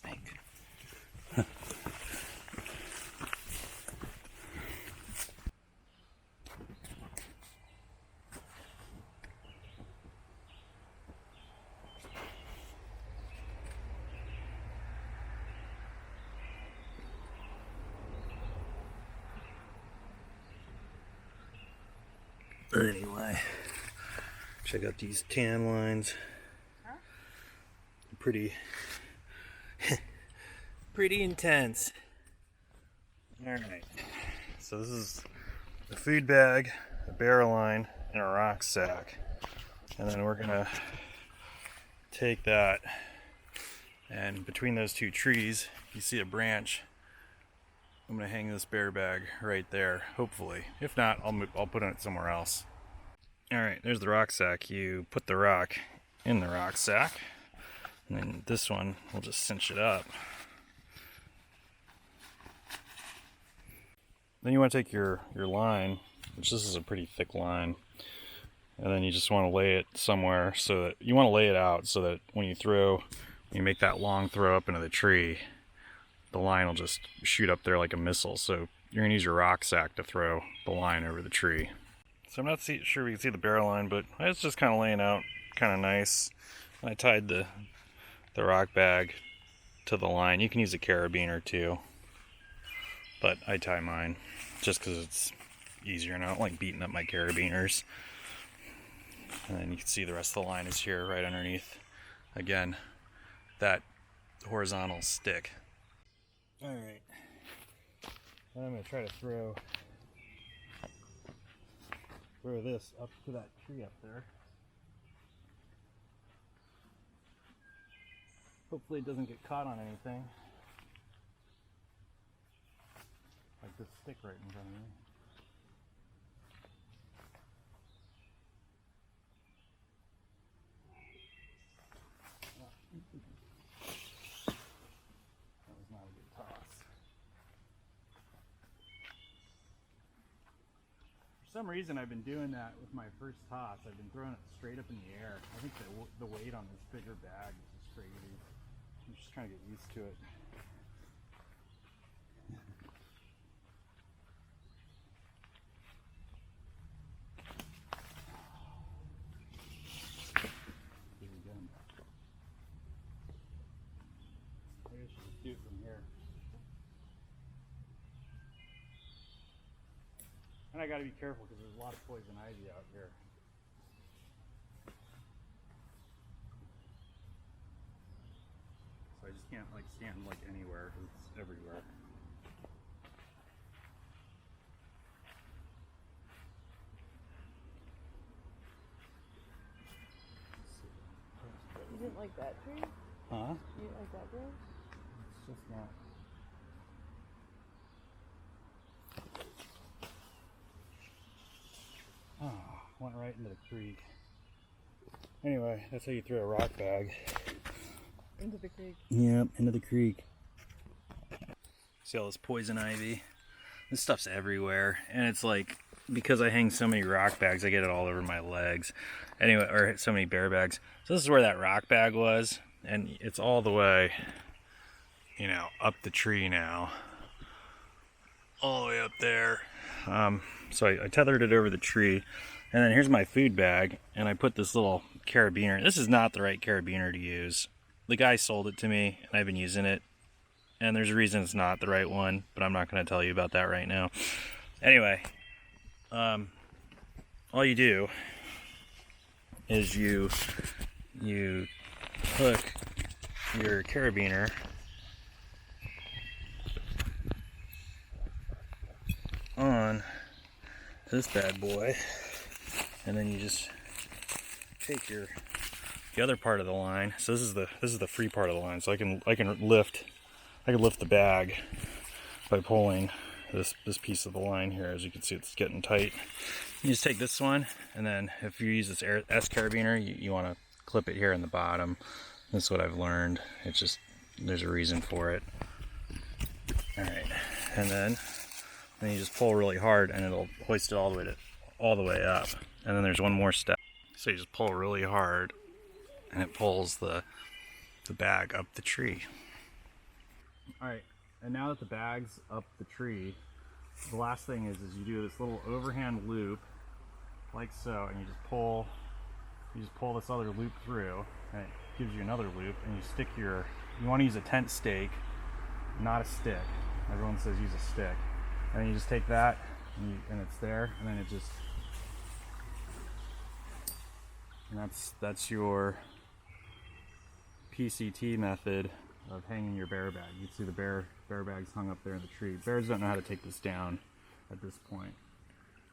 snake. But anyway, check out these tan lines. Huh? Pretty intense. Alright, so this is a food bag, a barrel line, and a rock sack. And then we're gonna take that, and between those two trees, you see a branch. I'm gonna hang this bear bag right there, hopefully. If not, I'll put it somewhere else. Alright, there's the rock sack. You put the rock in the rock sack, and then this one, we'll just cinch it up. Then you want to take your line, which this is a pretty thick line, and then you just want to lay it somewhere so that you want to lay it out so that when you make that long throw up into the tree, the line will just shoot up there like a missile. So you're gonna use your rock sack to throw the line over the tree. So I'm not sure we can see the barrel line, but it's just kind of laying out kind of nice. And I tied the rock bag to the line. You can use a carabiner too, but I tie mine just because it's easier, and I don't like beating up my carabiners. And then you can see the rest of the line is here right underneath, again, that horizontal stick. Alright, I'm going to try to throw this up to that tree up there. Hopefully it doesn't get caught on anything. Like this stick right in front of me. That was not a good toss. For some reason I've been doing that with my first toss. I've been throwing it straight up in the air. I think the weight on this bigger bag is just crazy. I'm just trying to get used to it. I guess you just do it from here. And I gotta be careful because there's a lot of poison ivy out here. So I just can't stand anywhere, it's everywhere. You didn't like that tree? Huh? You didn't like that tree? It's just not. Oh, went right into the creek. Anyway, that's how you throw a rock bag. Into the creek. Yep, into the creek. See all this poison ivy? This stuff's everywhere, and it's like, because I hang so many rock bags, I get it all over my legs. Anyway, or so many bear bags. So this is where that rock bag was, and it's all the way, up the tree now. All the way up there. So I tethered it over the tree, and then here's my food bag, and I put this little carabiner. This is not the right carabiner to use. The guy sold it to me, and I've been using it, and there's a reason it's not the right one, but I'm not going to tell you about that right now. Anyway, all you do is you hook your carabiner on this bad boy, and then you just take the other part of the line. So this is the free part of the line. So I can lift the bag by pulling this piece of the line here. As you can see, it's getting tight. You just take this one, and then if you use this S carabiner, you want to clip it here in the bottom. That's what I've learned. It's just, there's a reason for it. All right, and then you just pull really hard, and it'll hoist it all the way up. And then there's one more step. So you just pull really hard, and it pulls the bag up the tree. Alright, and now that the bag's up the tree, the last thing is you do this little overhand loop, like so, and you just pull this other loop through, and it gives you another loop, and you stick you want to use a tent stake, not a stick. Everyone says use a stick. And then you just take that, and it's there, and then it just, and that's your PCT method of hanging your bear bag. You can see the bear bag's hung up there in the tree. Bears don't know how to take this down at this point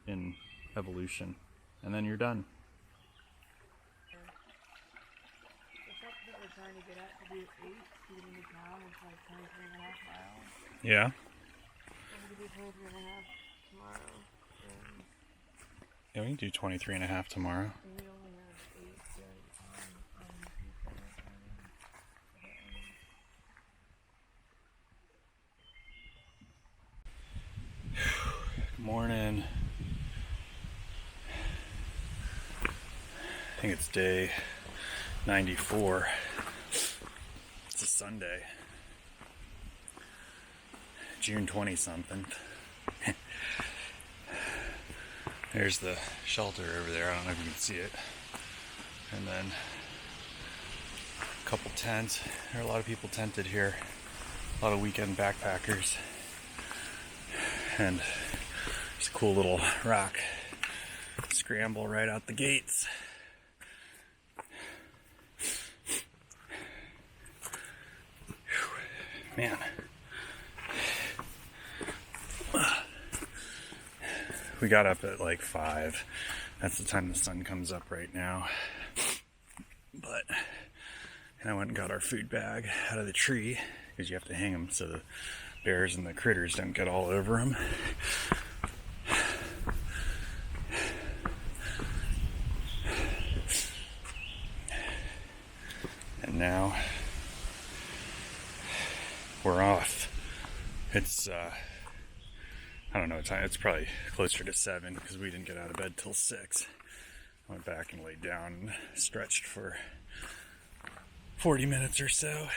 in evolution. And then you're done. The stuff that we're trying to get at to do 8 to get into town, it's like 23.5 miles. Yeah. I'm going to do 23.5 tomorrow. Yeah, we can do 23.5 tomorrow. And we only have 8 to get on Tuesday. Good morning. I think it's day 94. It's a Sunday. June 20-something. There's the shelter over there. I don't know if you can see it. And then a couple tents. There are a lot of people tented here. A lot of weekend backpackers. And there's a cool little rock scramble right out the gates. Whew. Man. We got up at like 5. That's the time the sun comes up right now. But I went and got our food bag out of the tree because you have to hang them so the bears and the critters don't get all over them. And now we're off. It's I don't know what time. It's probably closer to 7 because we didn't get out of bed till 6. I went back and laid down and stretched for 40 minutes or so.